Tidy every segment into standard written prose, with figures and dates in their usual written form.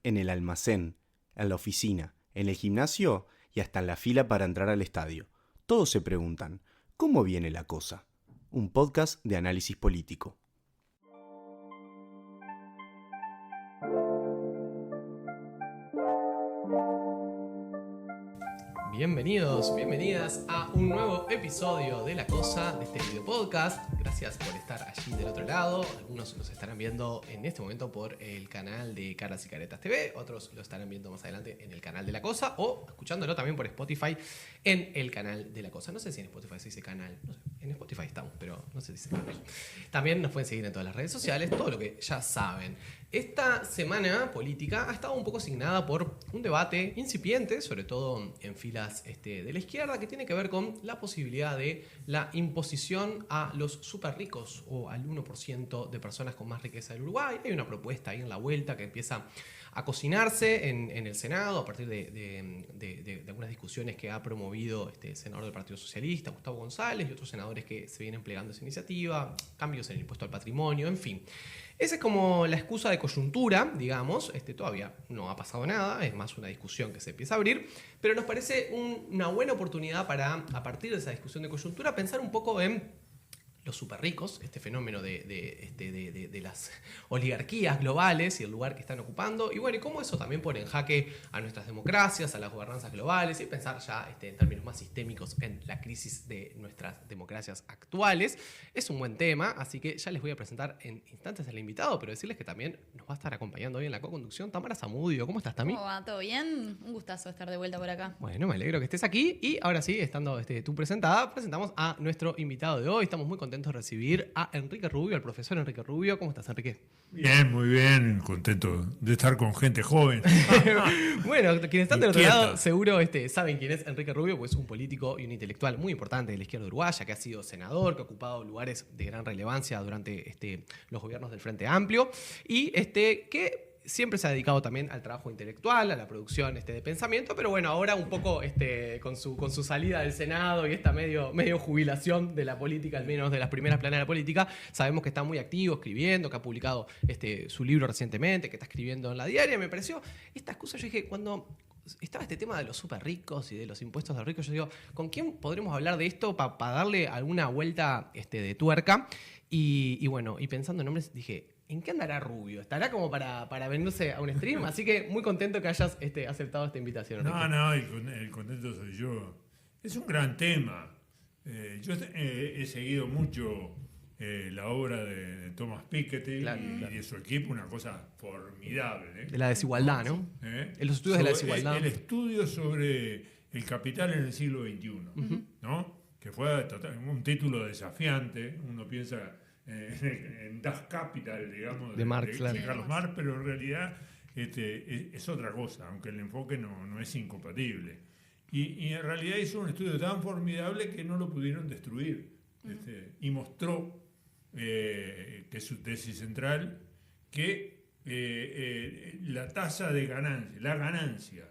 en el almacén, en la oficina, en el gimnasio y hasta en la fila para entrar al estadio. Todos se preguntan, ¿cómo viene la cosa? Un podcast de análisis político. Bienvenidos, bienvenidas a un nuevo episodio de La Cosa, de este video podcast. Gracias por estar allí del otro lado. Algunos nos estarán viendo en este momento por el canal de Caras y Caretas TV, otros lo estarán viendo más adelante en el canal de La Cosa o escuchándolo también por Spotify en el canal de La Cosa. No sé si en Spotify se dice canal, no sé, en Spotify estamos, pero no sé si se dice canal. También nos pueden seguir en todas las redes sociales, todo lo que ya saben. Esta semana política ha estado un poco asignada por un debate incipiente, sobre todo en filas de la izquierda, que tiene que ver con la posibilidad de la imposición a los súper ricos o al 1% de personas con más riqueza del Uruguay. Hay una propuesta ahí en la vuelta que empieza a cocinarse en el Senado a partir de algunas discusiones que ha promovido el senador del Partido Socialista, Gustavo González, y otros senadores que se vienen plegando esa iniciativa, cambios en el impuesto al patrimonio, en fin. Esa es como la excusa de coyuntura, digamos. Todavía no ha pasado nada, es más una discusión que se empieza a abrir, pero nos parece una buena oportunidad para, a partir de esa discusión de coyuntura, pensar un poco en los súper ricos, este fenómeno de las oligarquías globales y el lugar que están ocupando, y bueno, y cómo eso también pone en jaque a nuestras democracias, a las gobernanzas globales, y pensar ya en términos más sistémicos en la crisis de nuestras democracias actuales. Es un buen tema, así que ya les voy a presentar en instantes al invitado, pero decirles que también nos va a estar acompañando hoy en la co-conducción Tamara Zamudio. ¿Cómo estás, Tami? ¿Cómo va? ¿Todo bien? Un gustazo estar de vuelta por acá. Bueno, me alegro que estés aquí, y ahora sí, estando tú presentada, presentamos a nuestro invitado de hoy. Estamos muy contentos de recibir a Enrique Rubio, al profesor Enrique Rubio. ¿Cómo estás, Enrique? Bien, muy bien, contento de estar con gente joven. Bueno, quienes están del otro lado seguro saben quién es Enrique Rubio, pues es un político y un intelectual muy importante de la izquierda uruguaya, que ha sido senador, que ha ocupado lugares de gran relevancia durante los gobiernos del Frente Amplio, y que siempre se ha dedicado también al trabajo intelectual, a la producción de pensamiento, pero bueno, ahora un poco con su salida del Senado y esta medio jubilación de la política, al menos de las primeras planas de la política, sabemos que está muy activo, escribiendo, que ha publicado su libro recientemente, que está escribiendo en La Diaria. Me pareció esta excusa, yo dije, cuando estaba este tema de los súper ricos y de los impuestos de los ricos, yo digo, ¿con quién podremos hablar de esto para darle alguna vuelta de tuerca? Y bueno, y pensando en nombres, dije, ¿en qué andará Rubio? ¿Estará como para venirse a un stream? Así que muy contento que hayas aceptado esta invitación, Enrique. No, el contento soy yo. Es un gran tema. Yo he seguido mucho la obra de Thomas Piketty Claro. y de su equipo, una cosa formidable. De la desigualdad, ¿no? En los estudios de la desigualdad. El estudio sobre el capital en el siglo XXI, ¿no? Que fue un título desafiante. Uno piensa en Das Kapital, digamos, de Marx, claro. de Carlos Marx, pero en realidad es otra cosa, aunque el enfoque no es incompatible. Y en realidad hizo un estudio tan formidable que no lo pudieron destruir. Y mostró, que es su tesis central, que la tasa de ganancia, la ganancia,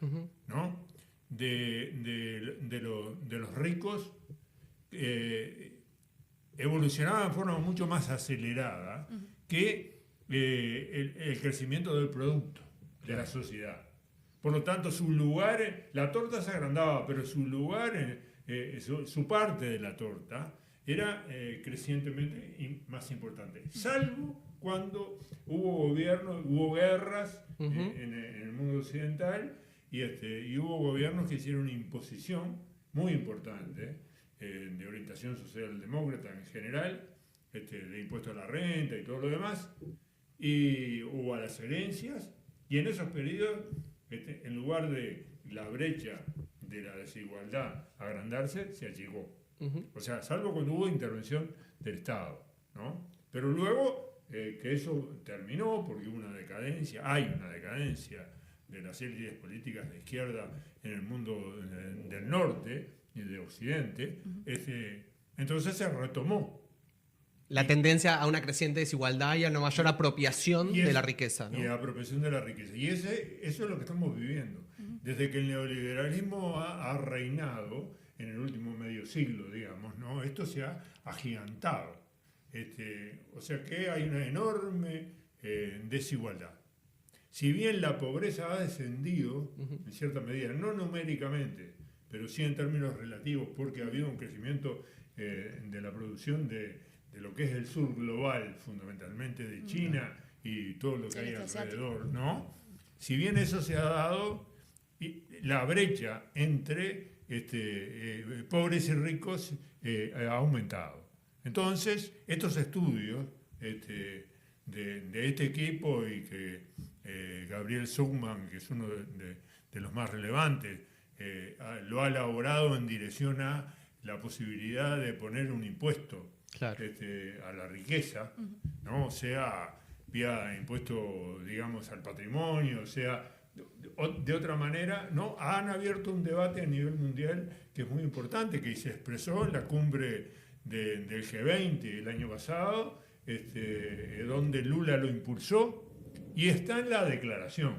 ¿no? de los ricos evolucionaba de forma mucho más acelerada que el crecimiento del producto de la sociedad. Por lo tanto, su lugar, la torta se agrandaba, pero su lugar, su parte de la torta, era crecientemente más importante. Salvo cuando hubo guerras en el mundo occidental, y hubo gobiernos que hicieron una imposición muy importante de orientación socialdemócrata en general, de impuesto a la renta y todo lo demás, o a las herencias, y en esos periodos, en lugar de la brecha de la desigualdad agrandarse, se achicó. O sea, salvo cuando hubo intervención del Estado, ¿no? Pero luego que eso terminó, porque hubo hay una decadencia de las élites políticas de izquierda en el mundo del norte y de occidente, entonces se retomó la tendencia a una creciente desigualdad y a una mayor apropiación de la riqueza, ¿no? Y la apropiación de la riqueza. Y eso es lo que estamos viviendo. Desde que el neoliberalismo ha reinado en el último medio siglo, digamos, ¿no? Esto se ha agigantado. O sea que hay una enorme desigualdad. si bien la pobreza ha descendido en cierta medida, no numéricamente, pero sí en términos relativos, porque ha habido un crecimiento de la producción de lo que es el sur global, fundamentalmente de China y todo lo que hay alrededor, ¿no? Si bien eso se ha dado, la brecha entre pobres y ricos ha aumentado. Entonces, estos estudios de este equipo y que Gabriel Zucman, que es uno de los más relevantes, lo ha elaborado en dirección a la posibilidad de poner un impuesto a la riqueza, ¿no? O sea, vía impuesto, digamos, al patrimonio, o sea, de otra manera, ¿no? Han abierto un debate a nivel mundial que es muy importante, que se expresó en la cumbre del G20 el año pasado, donde Lula lo impulsó, y está en la declaración.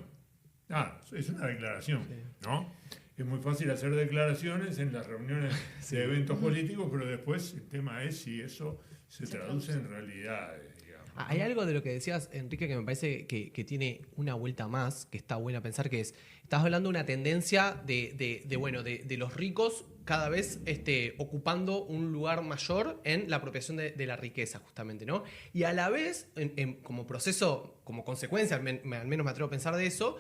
Es una declaración, ¿no? Es muy fácil hacer declaraciones en las reuniones de eventos políticos, pero después el tema es si eso se traduce en realidades. Hay algo de lo que decías, Enrique, que me parece que tiene una vuelta más, que está buena pensar, que es, estás hablando de una tendencia de los ricos cada vez ocupando un lugar mayor en la apropiación de la riqueza, justamente, ¿no? Y a la vez, como proceso, como consecuencia, al menos me atrevo a pensar de eso,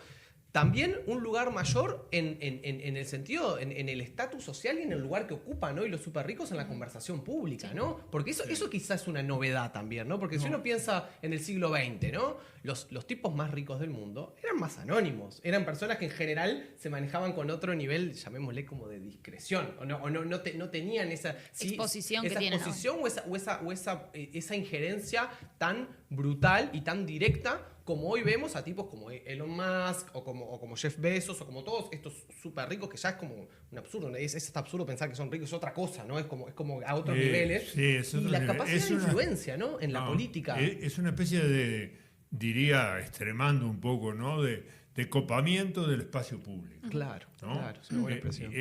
también un lugar mayor en el sentido, en el estatus social y en el lugar que ocupan, ¿no? Y los súper ricos en la conversación pública, ¿no? Porque eso quizás es una novedad también, ¿no? Porque si uno piensa en el siglo XX, ¿no? Los tipos más ricos del mundo eran más anónimos, eran personas que en general se manejaban con otro nivel, llamémosle como de discreción, o no tenían esa exposición esa que tienen, exposición, ¿no? o esa injerencia tan brutal y tan directa como hoy vemos a tipos como Elon Musk o como Jeff Bezos o como todos estos súper ricos, que ya es como un absurdo, es hasta absurdo pensar que son ricos, es otra cosa, ¿no? Es como a otros niveles. Sí, es otro y la nivel. capacidad de influencia, ¿no? En la política. Es una especie de, diría, extremando un poco, ¿no? De copamiento del espacio público. Claro, ¿no? claro, es una buena expresión.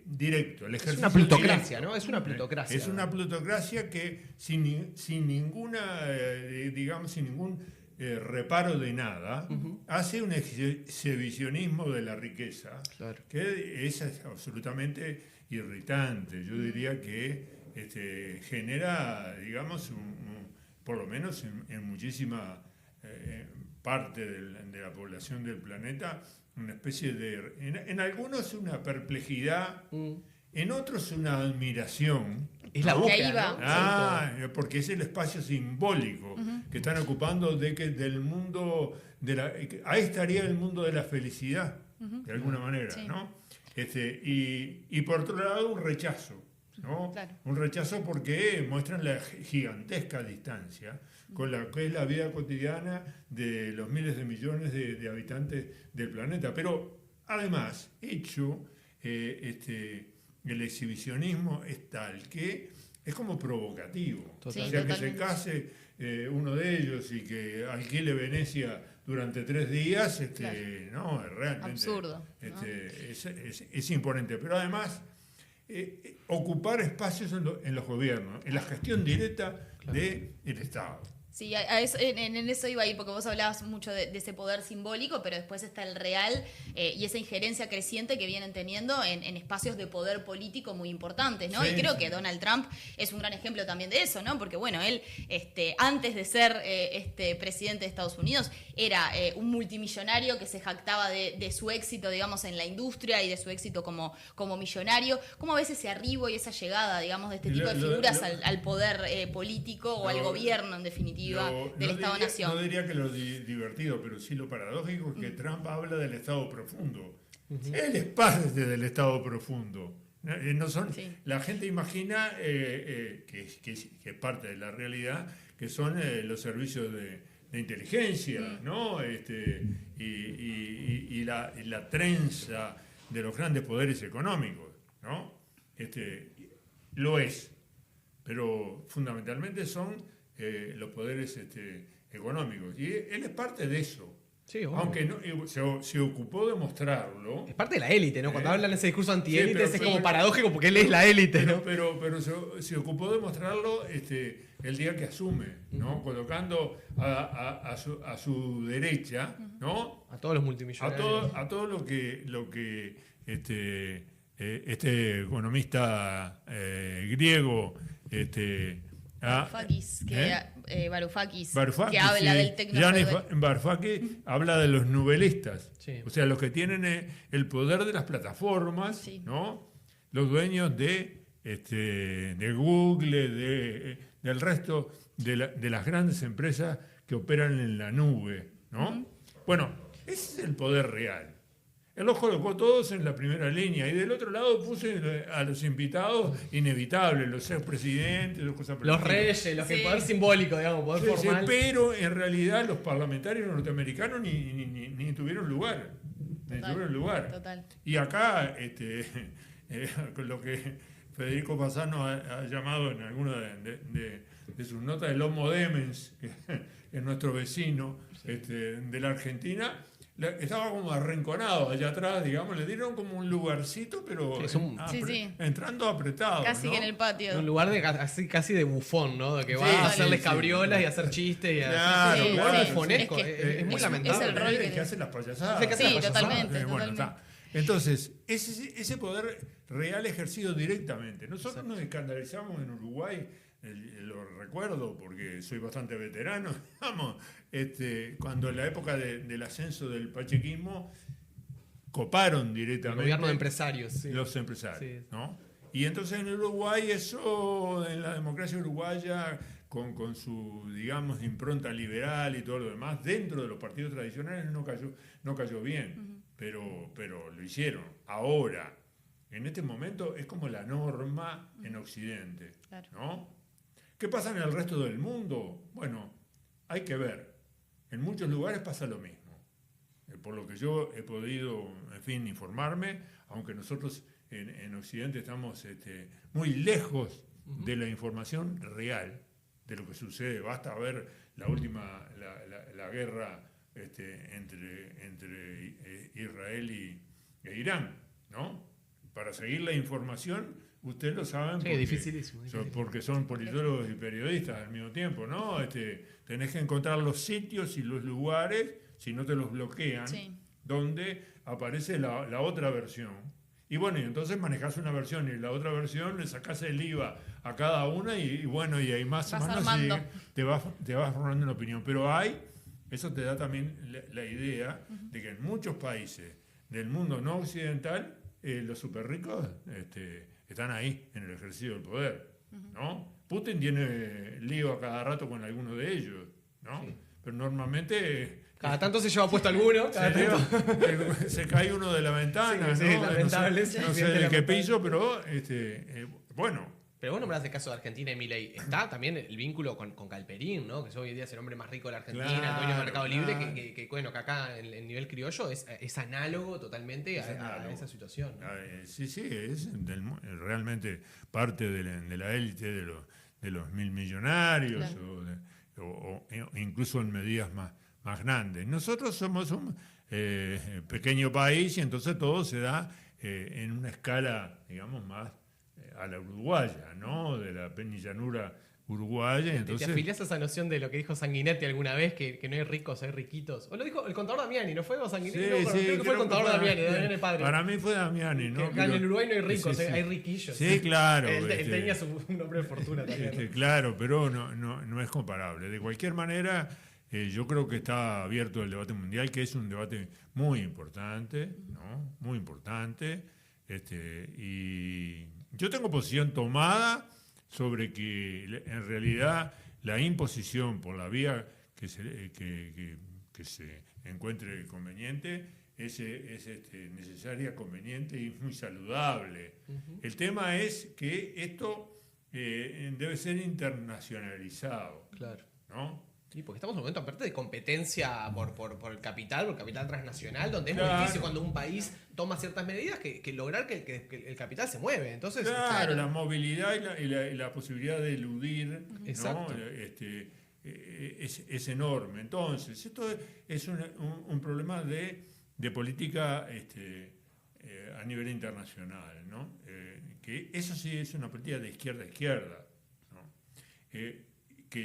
Directo, el Es ejercicio una plutocracia, directo. ¿no? Es una plutocracia. Es una plutocracia que sin ninguna, digamos, sin ningún reparo de nada, hace un exhibicionismo de la riqueza, que es absolutamente irritante. Yo diría que genera, digamos, por lo menos en muchísima parte de la población del planeta, una especie de... En algunos una perplejidad, en otros una admiración. Es la búsqueda, ¿no? Porque es el espacio simbólico que están ocupando del mundo ahí estaría el mundo de la felicidad, de alguna manera, ¿no? Y por otro lado un rechazo, ¿no? Claro. Un rechazo porque muestran la gigantesca distancia con la que es la vida cotidiana de los miles de millones de habitantes del planeta. Pero además, el exhibicionismo es tal que es como provocativo. Sí, o sea, totalmente. que se case uno de ellos y que alquile Venecia durante 3 días, Claro. no, es realmente Absurdo, ¿no? Es imponente. Pero además, ocupar espacios en los gobiernos, en la gestión directa del Estado. Sí, en eso iba ahí, porque vos hablabas mucho de ese poder simbólico, pero después está el real y esa injerencia creciente que vienen teniendo en espacios de poder político muy importantes, ¿no? Sí, y creo sí. que Donald Trump es un gran ejemplo también de eso, ¿no? Porque, bueno, él, antes de ser presidente de Estados Unidos, era un multimillonario que se jactaba de su éxito, digamos, en la industria y de su éxito como millonario. ¿Cómo a veces ese arribo y esa llegada, digamos, de este tipo de figuras al poder político o al gobierno, en definitiva? Del Estado-Nación. No diría que lo divertido, pero sí lo paradójico es que Trump habla del Estado profundo. Él es parte del Estado profundo. La gente imagina que es parte de la realidad, que son los servicios de inteligencia, ¿no? Y la trenza de los grandes poderes económicos, ¿no? Lo es, pero fundamentalmente son los poderes económicos. Y él es parte de eso, Sí, bueno. Aunque no, se ocupó de mostrarlo. Es parte de la élite, ¿no? Cuando hablan ese discurso antiélite pero- es como pero- paradójico porque él es la élite, ¿no? Pero se ocupó de mostrarlo el día que asume, ¿no? Colocando a su derecha, ¿no? A todos los multimillonarios. A todo lo que este economista griego Varoufakis, Varoufakis, Varoufakis, que habla sí. del Giannis tecnofeudal. Varoufakis habla de los novelistas, Sí. o sea, los que tienen el poder de las plataformas, Sí. ¿no? Los dueños de Google, del resto de las grandes empresas que operan en la nube, ¿no? Bueno, ese es el poder real. Él los colocó todos en la primera línea y del otro lado puse a los invitados inevitables, los expresidentes, los cosas por el Los estilo. reyes, los que Sí. poder simbólico, digamos, poder Sí, sí, formal. pero en realidad los parlamentarios norteamericanos ni tuvieron lugar. Ni Total, tuvieron lugar. total. Y acá, con lo que Federico Fasano ha llamado en alguna de sus notas, el Homo Demens, que es nuestro vecino de la Argentina, estaba como arrinconado allá atrás, digamos, le dieron como un lugarcito, pero Sí, es un- Sí. entrando apretado. Casi ¿no? que en el patio. Un lugar casi de bufón, ¿no? De que va Sí, a hacerles sí, cabriolas sí. y hacer chistes y Claro, así. Sí, Un lugar sí. bufonesco. Es que Es muy es lamentable. el rol El que que- hace las payasadas. Es el que hace Sí, las payasadas. totalmente, Bueno, totalmente. está. Entonces, ese poder real ejercido directamente. Nosotros nos escandalizamos en Uruguay, lo recuerdo porque soy bastante veterano, digamos, cuando en la época del ascenso del pachequismo coparon El directamente gobierno de empresarios. Sí. los empresarios, Sí. ¿no? Y entonces en Uruguay eso, en la democracia uruguaya, con su, digamos, impronta liberal y todo lo demás, dentro de los partidos tradicionales no cayó bien, pero lo hicieron. Ahora, en este momento es como la norma en Occidente, Claro. ¿no? ¿Qué pasa en el resto del mundo? Bueno, hay que ver. En muchos lugares pasa lo mismo. Por lo que yo he podido, en fin, informarme, aunque nosotros en Occidente estamos muy lejos de la información real de lo que sucede. Basta ver la guerra entre Israel e Irán, ¿no? Para seguir la información, ustedes lo saben Sí, dificilísimo. porque son politólogos y periodistas al mismo tiempo, ¿no? Tenés que encontrar los sitios y los lugares, si no te los bloquean, Sí. donde aparece la otra versión. Y bueno, y entonces manejás una versión y la otra versión le sacás el IVA a cada una y bueno, y ahí más o Vas menos armando. te vas formando una opinión. Pero eso te da también la idea de que en muchos países del mundo no occidental, los súper ricos están ahí en el ejercicio del poder, ¿no? Putin tiene lío a cada rato con alguno de ellos, ¿no? Sí. Pero normalmente Cada tanto se lleva puesto alguno. se cae uno de la ventana, Sí, ¿no? sí, lamentable, No sí, sé bien de qué lamentable. piso, pero bueno. Pero bueno, me das el caso de Argentina y Milei. Está también el vínculo con Galperín, ¿no? Que hoy en día es el hombre más rico de la Argentina, Claro, el dueño del Mercado Libre, claro. bueno, que acá en el nivel criollo es análogo totalmente Es a análogo. esa situación, ¿no? Sí, es realmente parte de la élite de los mil millonarios Claro. o incluso en medidas más grandes. Nosotros somos un pequeño país y entonces todo se da en una escala, digamos, más a la uruguaya, ¿no? De la penillanura uruguaya. ¿Te Entonces, afiliás a esa noción de lo que dijo Sanguinetti alguna vez, que no hay ricos, hay riquitos? O lo dijo el contador Damiani, ¿no fue? ¿O Sanguinetti? sí, No, pero creo que fue el contador Damiani, Damiani padre. Para mí fue Damiani, ¿no? Que acá en el Uruguay no hay ricos, Sí, sí. hay riquillos. Sí, claro. Él este, tenía un nombre de fortuna también. Claro, pero no es comparable. De cualquier manera, yo creo que está abierto el debate mundial, que es un debate muy importante, ¿no? Muy importante. Y yo tengo posición tomada sobre que en realidad la imposición por la vía que se encuentre conveniente es necesaria, conveniente y muy saludable. El tema es que esto debe ser internacionalizado, Claro. ¿no? Sí, porque estamos en un momento aparte de competencia por el capital transnacional, donde es muy Claro. difícil cuando un país toma ciertas medidas que lograr que el capital se mueve. Entonces, Claro, la movilidad y la posibilidad de eludir, ¿no? Exacto. es enorme. Entonces, esto es un problema de política a nivel internacional, ¿no? Que eso sí es una política de izquierda a izquierda, ¿no? Que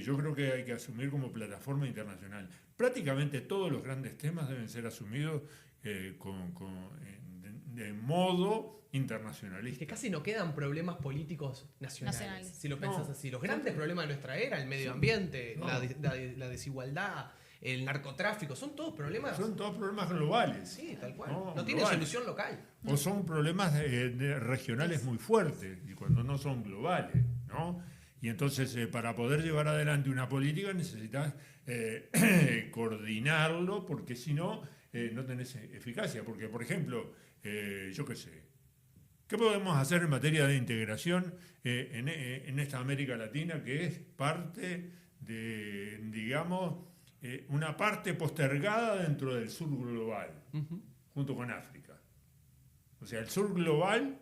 yo creo que hay que asumir como plataforma internacional. Prácticamente todos los grandes temas deben ser asumidos de modo internacionalista. Que casi no quedan problemas políticos nacionales. Si lo pensás así. Los grandes problemas de nuestra era, el medio ambiente, la desigualdad, el narcotráfico, son todos problemas. Son todos problemas globales. Sí, tal cual. No tiene solución local. O son problemas regionales muy fuertes, y cuando no son globales, ¿no? Y entonces, para poder llevar adelante una política necesitas coordinarlo, porque si no, no tenés eficacia. Porque, por ejemplo, yo qué sé, ¿qué podemos hacer en materia de integración en esta América Latina, que es parte de, digamos, una parte postergada dentro del sur global, junto con África? O sea, el sur global,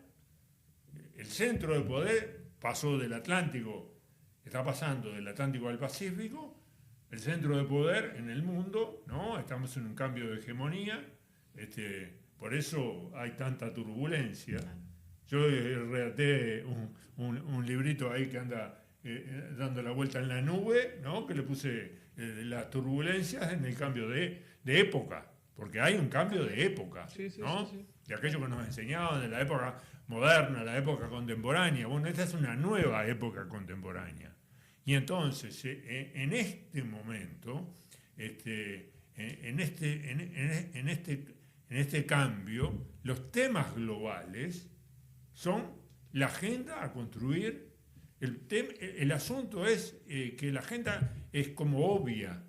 el centro de poder, pasó del Atlántico, está pasando del Atlántico al Pacífico, el centro de poder en el mundo, ¿no? Estamos en un cambio de hegemonía, por eso hay tanta turbulencia. Yo redacté un librito ahí que anda dando la vuelta en la nube, ¿no? Que le puse las turbulencias en el cambio de época, porque hay un cambio de época, ¿no? De aquello que nos enseñaban de la época moderna, la época contemporánea. Bueno, esta es una nueva época contemporánea. Y entonces, en este momento, en este cambio, los temas globales son la agenda a construir. El asunto es que la agenda es como obvia.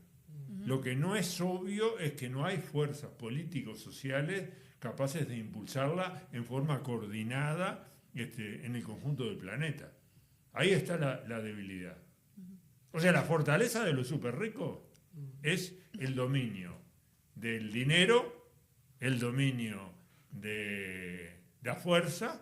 Lo que no es obvio es que no hay fuerzas políticos sociales capaces de impulsarla en forma coordinada en el conjunto del planeta. Ahí está la debilidad. O sea, la fortaleza de los súper ricos es el dominio del dinero, el dominio de la fuerza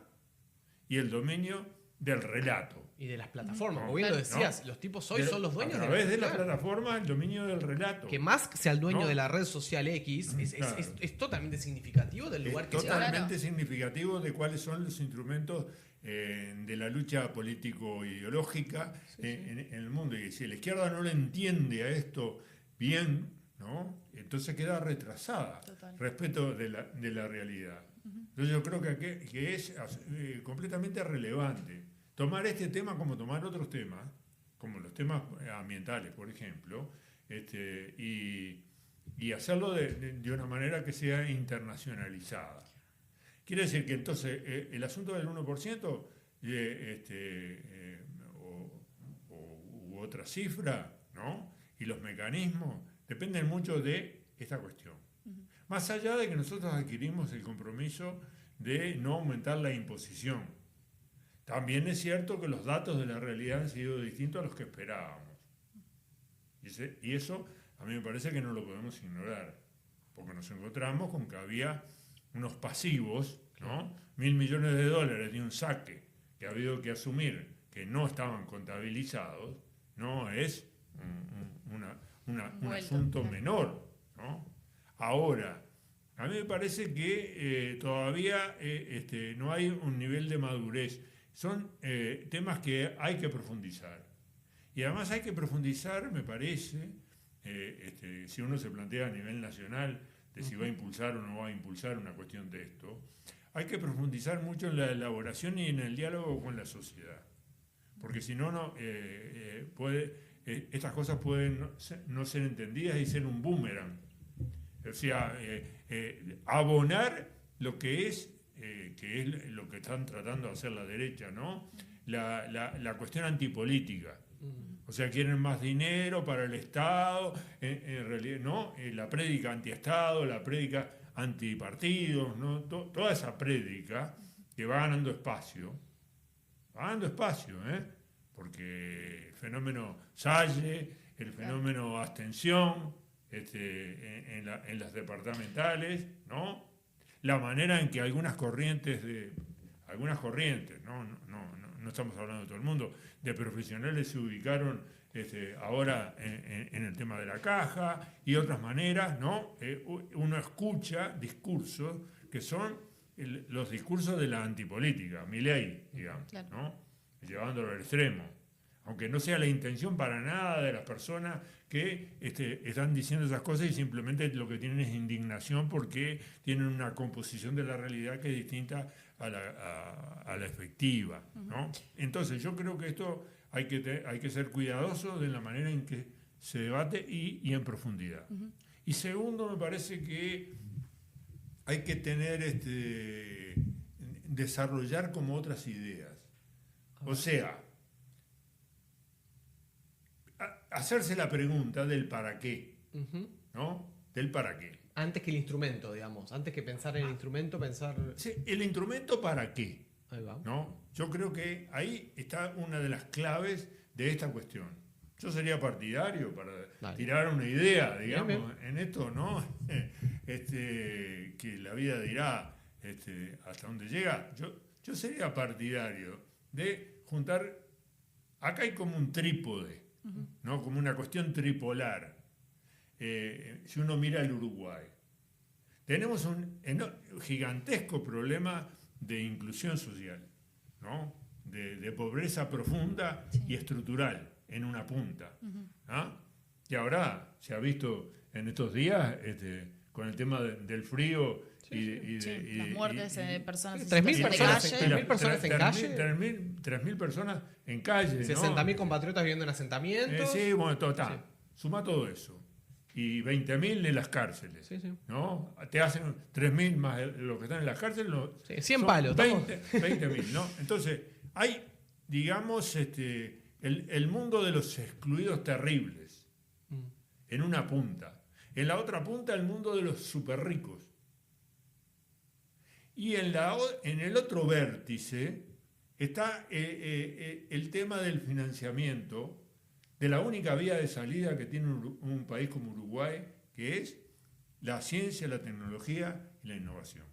y el dominio del relato. Y de las plataformas, como bien lo decías, los tipos hoy son los dueños a través de la plataforma, el dominio del relato. Que Musk sea el dueño de la red social X es totalmente significativo del lugar que está. Totalmente significativo de cuáles son los instrumentos de la lucha político-ideológica en el mundo. Y si la izquierda no le entiende a esto bien, ¿no? Entonces queda retrasada respecto de la realidad. Entonces yo creo que es completamente relevante tomar este tema como tomar otros temas, como los temas ambientales, por ejemplo, y hacerlo de una manera que sea internacionalizada. Quiere decir que entonces el asunto del 1% u otra cifra, ¿no? Y los mecanismos dependen mucho de esta cuestión. Más allá de que nosotros adquirimos el compromiso de no aumentar la imposición, también es cierto que los datos de la realidad han sido distintos a los que esperábamos. Y eso a mí me parece que no lo podemos ignorar, porque nos encontramos con que había unos pasivos, ¿no? $1.000 millones de un saque que ha habido que asumir, que no estaban contabilizados, no es un asunto menor, ¿no? Ahora, a mí me parece que todavía no hay un nivel de madurez. Son temas que hay que profundizar. Y además hay que profundizar, me parece, si uno se plantea a nivel nacional de si va a impulsar o no va a impulsar una cuestión de esto, hay que profundizar mucho en la elaboración y en el diálogo con la sociedad. Porque si no, estas cosas pueden no ser entendidas y ser un boomerang. O sea, abonar lo que es lo que están tratando de hacer la derecha, ¿no? La cuestión antipolítica. O sea, quieren más dinero para el Estado, en realidad, ¿no? La prédica antiestado, la prédica antipartidos, ¿no? Toda esa prédica que va ganando espacio, porque el fenómeno Salle, el fenómeno abstención, en las departamentales, ¿no? La manera en que algunas corrientes, no estamos hablando de todo el mundo, de profesionales se ubicaron ahora en el tema de la caja y otras maneras, ¿no? Uno escucha discursos que son los discursos de la antipolítica, Milei, digamos, Claro. ¿no? Llevándolo al extremo. Aunque no sea la intención para nada de las personas que están diciendo esas cosas y simplemente lo que tienen es indignación porque tienen una composición de la realidad que es distinta a la efectiva, ¿no? Entonces yo creo que esto hay que ser cuidadoso de la manera en que se debate y en profundidad. Y segundo, me parece que hay que desarrollar como otras ideas. O sea, hacerse la pregunta del para qué, ¿no? Del para qué. Antes que el instrumento, digamos. Antes que pensar en el instrumento, pensar... Sí, el instrumento para qué, Ahí va. ¿no? Yo creo que ahí está una de las claves de esta cuestión. Yo sería partidario para tirar una idea, digamos, en esto, ¿no? Que la vida dirá hasta dónde llega. Yo sería partidario de juntar... Acá hay como un trípode, ¿no? Como una cuestión tripolar. Si uno mira el Uruguay, tenemos un gigantesco problema de inclusión social, ¿no? De pobreza profunda y estructural en una punta. ¿Ah? Y ahora se ha visto en estos días con el tema del frío las muertes de personas en 3.000 situación de personas, calle. 3.000 personas en calle. 3.000 personas en calle, ¿no? 60.000 compatriotas viviendo en asentamientos. Sí, bueno, total. Suma todo eso. Y 20.000 en las cárceles. Sí, sí. ¿No? Te hacen 3.000 más los que están en las cárceles. Sí, 100 son palos. 20.000, ¿no? Entonces, hay, digamos, el mundo de los excluidos terribles en una punta. En la otra punta, el mundo de los súper ricos. Y en el otro vértice está el tema del financiamiento de la única vía de salida que tiene un país como Uruguay, que es la ciencia, la tecnología y la innovación.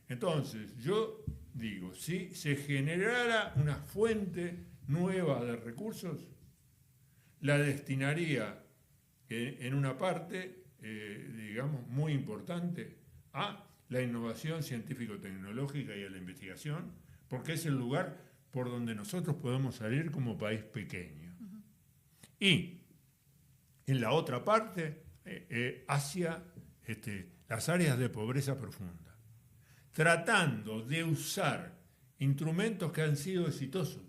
Entonces, yo digo, si se generara una fuente nueva de recursos, la destinaría en una parte, digamos, muy importante a la innovación científico-tecnológica y a la investigación, porque es el lugar por donde nosotros podemos salir como país pequeño. Y en la otra parte, hacia las áreas de pobreza profunda, tratando de usar instrumentos que han sido exitosos.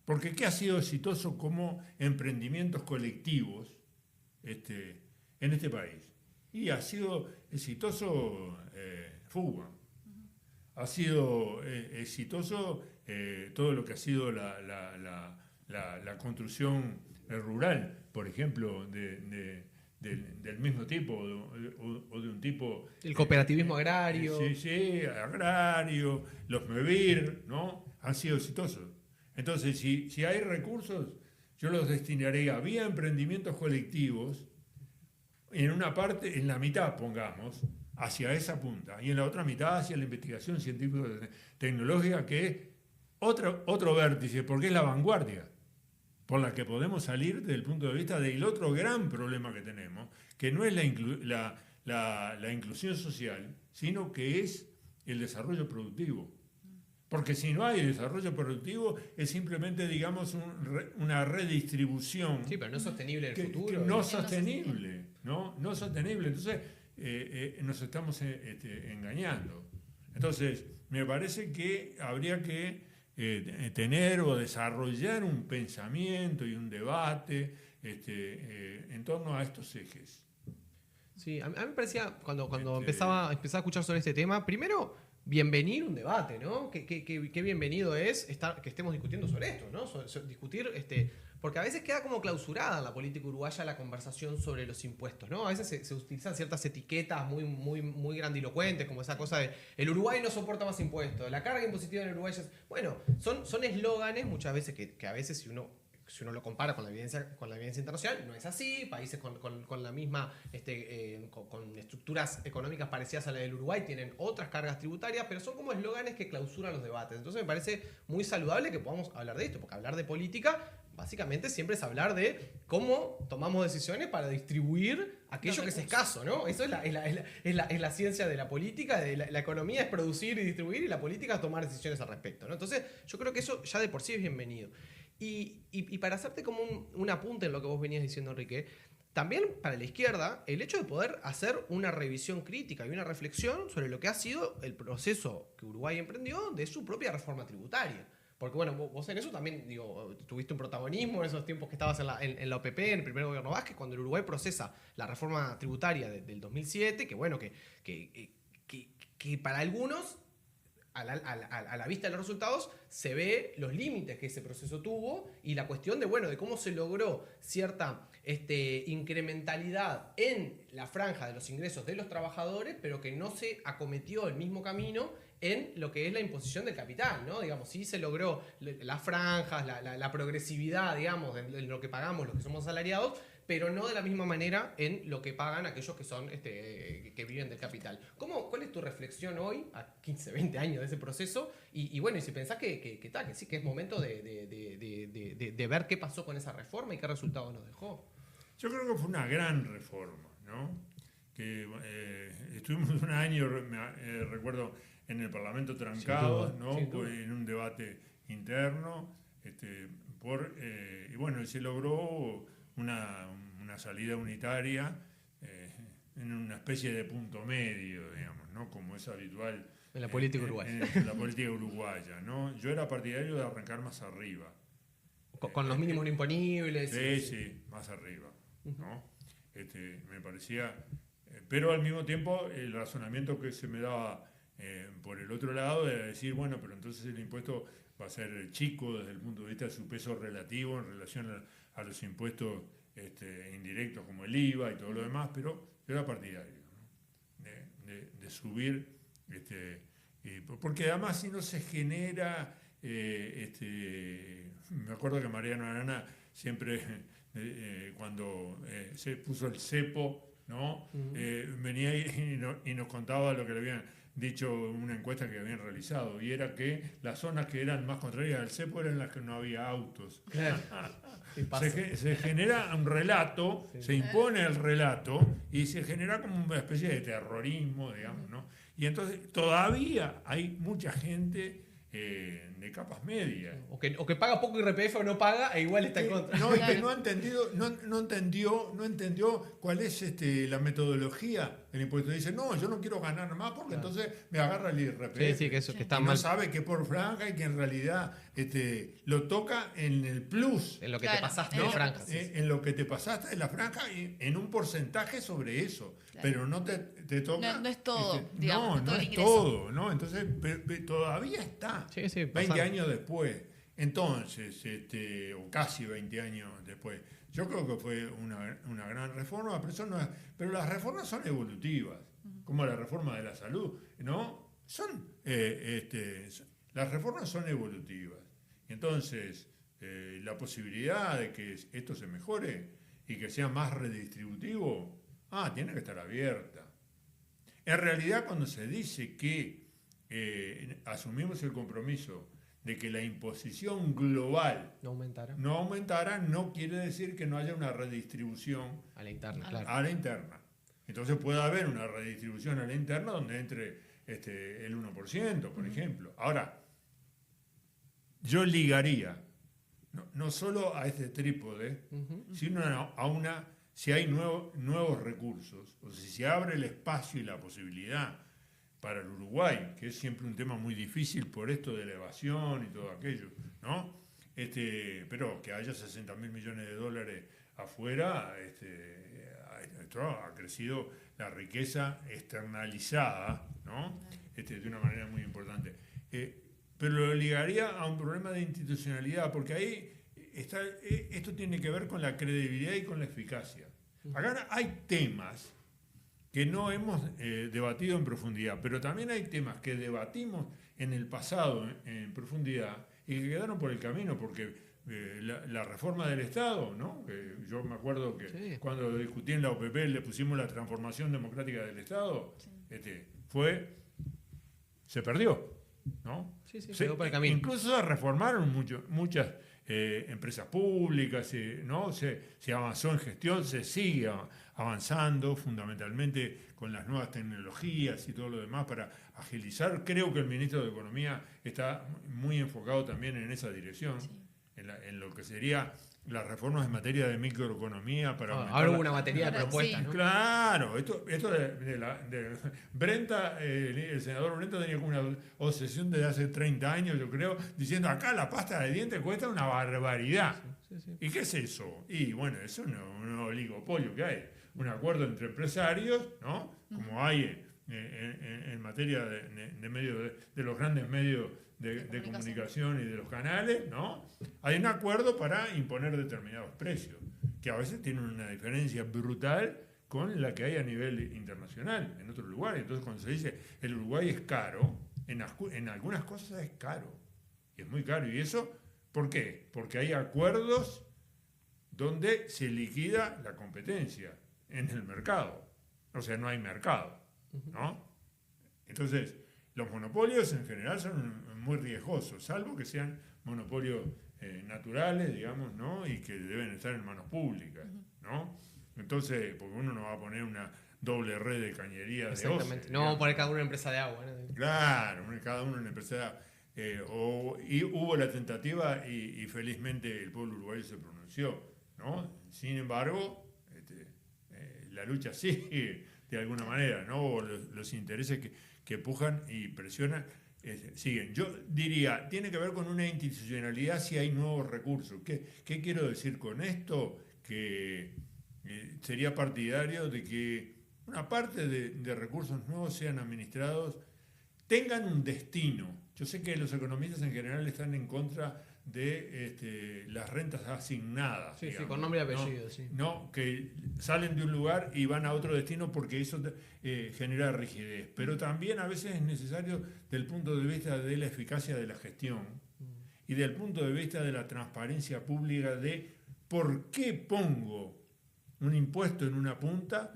Porque ¿qué ha sido exitoso como emprendimientos colectivos en este país? Y ha sido exitoso FUBA. Ha sido exitoso todo lo que ha sido la construcción rural, por ejemplo, del mismo tipo o de un tipo... El cooperativismo agrario. Sí, agrario, los MEVIR, ¿no? Han sido exitosos. Entonces, si hay recursos, yo los destinaría vía emprendimientos colectivos, en una parte, en la mitad, pongamos, hacia esa punta, y en la otra mitad hacia la investigación científico-tecnológica, que es otro vértice, porque es la vanguardia por la que podemos salir desde el punto de vista del otro gran problema que tenemos, que no es la inclusión social, sino que es el desarrollo productivo. Porque si no hay desarrollo productivo, es simplemente, digamos, una redistribución. Sí, pero no sostenible en el futuro. No sostenible, ¿no? No sostenible. Entonces, nos estamos engañando. Entonces, me parece que habría que tener o desarrollar un pensamiento y un debate en torno a estos ejes. Sí, a mí me parecía, cuando empezaba a escuchar sobre este tema, primero, bienvenido un debate, ¿no? Qué bienvenido es que estemos discutiendo sobre esto, ¿no? Discutir, porque a veces queda como clausurada en la política uruguaya la conversación sobre los impuestos, ¿no? A veces se utilizan ciertas etiquetas muy grandilocuentes, como esa cosa de el Uruguay no soporta más impuestos, la carga impositiva en el Uruguay es... Bueno, son eslóganes muchas veces que a veces si uno lo compara con la evidencia internacional, no es así. Países con la misma, con estructuras económicas parecidas a la del Uruguay tienen otras cargas tributarias, pero son como eslóganes que clausuran los debates. Entonces me parece muy saludable que podamos hablar de esto, porque hablar de política básicamente siempre es hablar de cómo tomamos decisiones para distribuir aquello que es escaso, ¿no? Eso es la ciencia de la política, de la economía es producir y distribuir, y la política es tomar decisiones al respecto, ¿no? Entonces, yo creo que eso ya de por sí es bienvenido. Y para hacerte como un apunte en lo que vos venías diciendo, Enrique, también para la izquierda, el hecho de poder hacer una revisión crítica y una reflexión sobre lo que ha sido el proceso que Uruguay emprendió de su propia reforma tributaria. Porque bueno, vos en eso también, digo, tuviste un protagonismo en esos tiempos que estabas en la OPP, en el primer gobierno Vázquez, cuando el Uruguay procesa la reforma tributaria del 2007, que bueno, que para algunos, a la vista de los resultados, se ve los límites que ese proceso tuvo y la cuestión de cómo se logró cierta incrementalidad en la franja de los ingresos de los trabajadores, pero que no se acometió el mismo camino en lo que es la imposición del capital, ¿no? Digamos, sí se logró las franjas, la progresividad, digamos, en lo que pagamos los que somos asalariados, pero no de la misma manera en lo que pagan aquellos que son que viven del capital. ¿Cuál es tu reflexión hoy, a 15, 20 años de ese proceso? Y si pensás que sí, que es momento de ver qué pasó con esa reforma y qué resultado nos dejó. Yo creo que fue una gran reforma, ¿no? Que estuvimos un año, recuerdo, en el Parlamento trancado, ¿no? En un debate interno, y se logró una salida unitaria en una especie de punto medio, digamos, ¿no? Como es habitual en la política uruguaya. En la política uruguaya, ¿no? Yo era partidario de arrancar más arriba. Con los mínimos imponibles. Sí, más arriba, ¿no? Me parecía... pero al mismo tiempo el razonamiento que se me daba por el otro lado era decir, bueno, pero entonces el impuesto va a ser chico desde el punto de vista de su peso relativo en relación a los impuestos indirectos como el IVA y todo lo demás, pero yo era partidario, ¿no? de subir, porque además si no se genera, me acuerdo que Mariano Arana siempre, cuando se puso el cepo, ¿no? Venía y nos contaba lo que le habían dicho una encuesta que habían realizado, y era que las zonas que eran más contrarias al cepo eran las que no había autos. Claro. Se genera un relato, se impone el relato y se genera como una especie de terrorismo, digamos, ¿no? Y entonces todavía hay mucha gente de capas medias. O que paga poco IRPF o no paga e igual está en contra. No, y que no entendió cuál es la metodología del impuesto. Dice, no, yo no quiero ganar más porque entonces me agarra el IRPF. Sí, que eso que está y mal. No sabe que por franja y que en realidad lo toca en el plus. En lo que te pasaste de franja. En lo que te pasaste de la franja y en un porcentaje sobre eso. Claro. Pero no te toca. No es todo, digamos. No es todo, ¿no? Entonces, todavía está. Sí, 20 años después. Entonces, o casi 20 años después. Yo creo que fue una gran reforma, pero las reformas son evolutivas, como la reforma de la salud, ¿no? Las reformas son evolutivas. Entonces, la posibilidad de que esto se mejore y que sea más redistributivo, tiene que estar abierta. En realidad, cuando se dice que asumimos el compromiso de que la imposición global no aumentara, no quiere decir que no haya una redistribución a la interna, claro. A la interna. Entonces puede haber una redistribución a la interna donde entre el 1%, por ejemplo. Ahora, yo ligaría no solo a este trípode, sino a si hay nuevos recursos, o sea, si se abre el espacio y la posibilidad para el Uruguay, que es siempre un tema muy difícil por esto de la evasión y todo aquello, ¿no? Pero que haya 60.000 millones de dólares afuera, esto ha crecido la riqueza externalizada, ¿no? De una manera muy importante. Pero lo ligaría a un problema de institucionalidad, porque ahí esto tiene que ver con la credibilidad y con la eficacia. Acá hay temas que no hemos debatido en profundidad, pero también hay temas que debatimos en el pasado en profundidad y que quedaron por el camino, porque la reforma del Estado, ¿no? Yo me acuerdo que cuando discutí en la OPP le pusimos la transformación democrática del Estado, se perdió, ¿no? Quedó por el camino. Incluso se reformaron muchas empresas públicas, ¿no? Se avanzó en gestión, se sigue avanzando fundamentalmente con las nuevas tecnologías y todo lo demás para agilizar. Creo que el ministro de Economía está muy enfocado también en esa dirección, Sí. en lo que sería las reformas en materia de microeconomía para aumentar Ahora hubo una batería de Ahora, propuestas, sí. ¿no? Claro, esto de Brenta, el senador Brenta tenía como una obsesión desde hace 30 años, yo creo, diciendo acá la pasta de dientes cuesta una barbaridad. Sí, sí. ¿Y qué es eso? Y bueno, es un oligopolio que hay, un acuerdo entre empresarios, ¿no? Como hay en materia de medios de los grandes medios de comunicación y de los canales, ¿no? Hay un acuerdo para imponer determinados precios, que a veces tienen una diferencia brutal con la que hay a nivel internacional, en otros lugares. Entonces, cuando se dice el Uruguay es caro, en algunas cosas es caro, y es muy caro. ¿Y eso por qué? Porque hay acuerdos donde se liquida la competencia en el mercado. O sea, no hay mercado, ¿no? Entonces, los monopolios en general son muy riesgosos, salvo que sean monopolios naturales, digamos, ¿no? Y que deben estar en manos públicas, ¿no? Entonces, porque uno no va a poner una doble red de cañería de OCE. Exactamente. No vamos a poner cada uno una empresa de agua, ¿no? Claro, cada uno una empresa. Y hubo la tentativa y felizmente el pueblo uruguayo se pronunció, ¿no? Sin embargo, la lucha sigue de alguna manera, ¿no? Los intereses que pujan y presionan siguen. Yo diría, tiene que ver con una institucionalidad si hay nuevos recursos. ¿Qué quiero decir con esto? Que sería partidario de que una parte de recursos nuevos sean administrados, tengan un destino. Yo sé que los economistas en general están en contra de las rentas asignadas. Sí, digamos, sí, con nombre y apellido, ¿no? sí. No, que salen de un lugar y van a otro destino porque eso genera rigidez. Pero también a veces es necesario del punto de vista de la eficacia de la gestión y del punto de vista de la transparencia pública de por qué pongo un impuesto en una punta,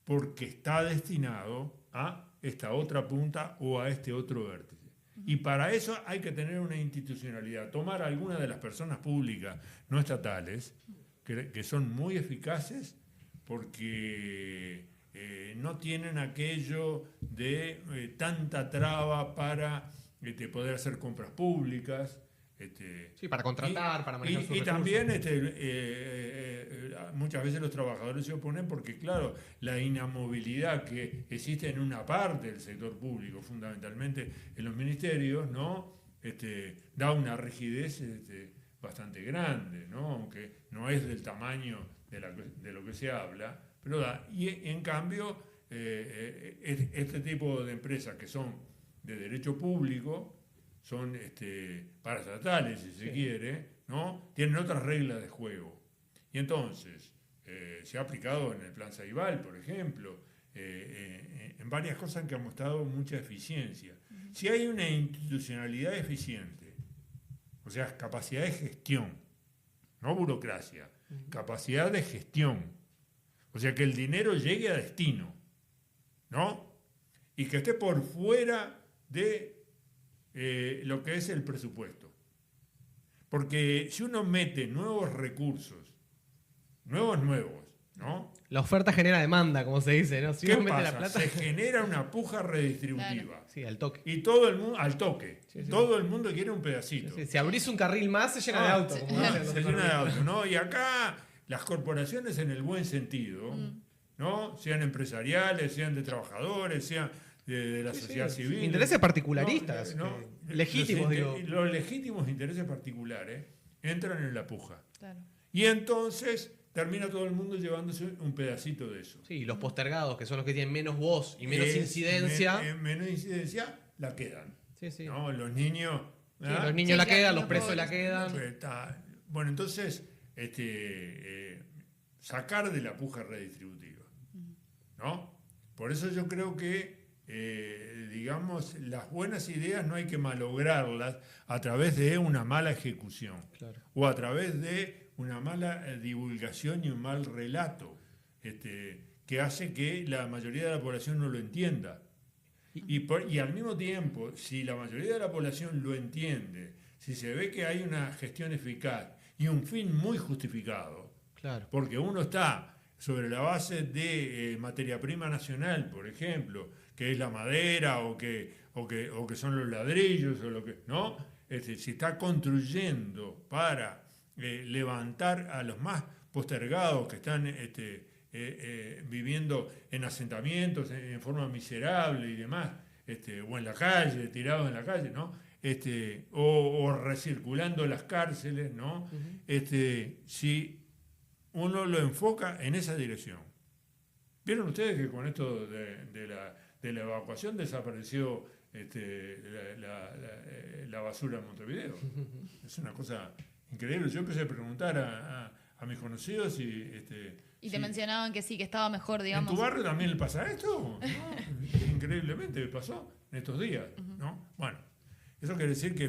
porque está destinado a esta otra punta o a este otro vértice. Y para eso hay que tener una institucionalidad, tomar algunas de las personas públicas no estatales, que son muy eficaces porque no tienen aquello de tanta traba para poder hacer compras públicas. Sí, para contratar, para manejar sus y recursos. también muchas veces los trabajadores se oponen porque, claro, la inamovilidad que existe en una parte del sector público, fundamentalmente en los ministerios, ¿no? Da una rigidez bastante grande, ¿no? Aunque no es del tamaño de lo que se habla, pero da. Y en cambio, este tipo de empresas que son de derecho público, son parastatales, si se quiere, ¿no? Tienen otras reglas de juego. Y entonces, se ha aplicado en el Plan Ceibal, por ejemplo, en varias cosas que han mostrado mucha eficiencia. Si hay una institucionalidad eficiente, o sea, capacidad de gestión, no burocracia, capacidad de gestión, o sea, que el dinero llegue a destino, ¿no? Y que esté por fuera de lo que es el presupuesto. Porque si uno mete nuevos recursos, nuevos, ¿no? La oferta genera demanda, como se dice, ¿no? Si ¿Qué uno mete pasa? la plata... Se genera una puja redistributiva. Claro. Sí, al toque. Y todo el mundo, al toque, Sí, sí. todo el mundo quiere un pedacito. Sí, si abrís un carril más, se llena de autos. Como dicen los Se llena de economistas. autos, ¿no? Y acá las corporaciones en el buen sentido, ¿no? Sean empresariales, sean de trabajadores, sean de la sociedad civil. Intereses particularistas, legítimos, digo. Los legítimos intereses particulares entran en la puja. Claro. Y entonces termina todo el mundo llevándose un pedacito de eso. Sí, los postergados, que son los que tienen menos voz y menos incidencia. Menos incidencia, la quedan. Sí, sí. ¿No? Los niños... Sí, ¿ah? los niños Sí, la claro, quedan, los los presos pobres. la quedan. Pues bueno, entonces, sacar de la puja redistributiva, ¿no? Por eso yo creo que, digamos, las buenas ideas no hay que malograrlas a través de una mala ejecución, Claro. o a través de una mala divulgación y un mal relato, que hace que la mayoría de la población no lo entienda. Y al mismo tiempo, si la mayoría de la población lo entiende, si se ve que hay una gestión eficaz y un fin muy justificado, Claro. porque uno está sobre la base de materia prima nacional, por ejemplo, que es la madera o que son los ladrillos o lo que, ¿no? Si está construyendo para levantar a los más postergados que están viviendo en asentamientos en forma miserable y demás, o en la calle, tirados en la calle, ¿no? O recirculando las cárceles, ¿no? Si uno lo enfoca en esa dirección. ¿Vieron ustedes que con esto de la evacuación desapareció la basura en Montevideo? Es una cosa increíble. Yo empecé a preguntar a mis conocidos y te mencionaban que sí, que estaba mejor, digamos. ¿En tu barrio también le pasa esto? ¿No? Increíblemente pasó en estos días, ¿no? Bueno, eso quiere decir que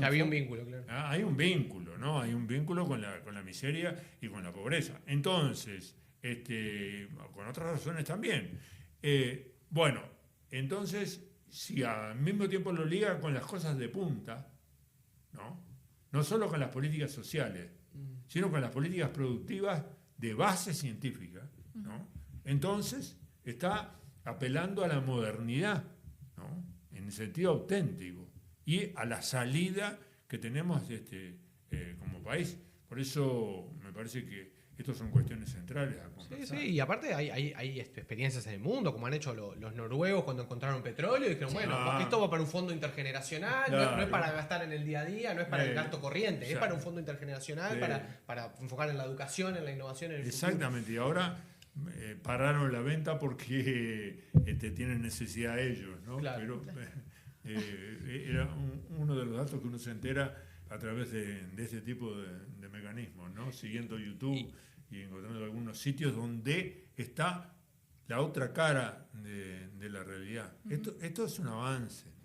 Había un vínculo, claro. Hay un vínculo, ¿no? Hay un vínculo con la miseria y con la pobreza. Entonces, con otras razones también. Bueno, entonces, si al mismo tiempo lo liga con las cosas de punta, ¿no? No solo con las políticas sociales, sino con las políticas productivas de base científica, ¿no? Entonces está apelando a la modernidad, ¿no? En el sentido auténtico y a la salida que tenemos como país. Por eso me parece que estas son cuestiones centrales a conversar. Sí, y aparte hay experiencias en el mundo, como han hecho los noruegos cuando encontraron petróleo, y dijeron, bueno, esto va para un fondo intergeneracional, claro. No es para gastar en el día a día, no es para el gasto corriente, es para un fondo intergeneracional, Sí. para enfocar en la educación, en la innovación, en el Exactamente, y ahora pararon la venta porque tienen necesidad ellos, ¿no? Claro. Pero era uno de los datos que uno se entera a través de este tipo de mecanismos, ¿no? Siguiendo YouTube y encontrando algunos sitios donde está la otra cara de la realidad. Esto es un avance, ¿no?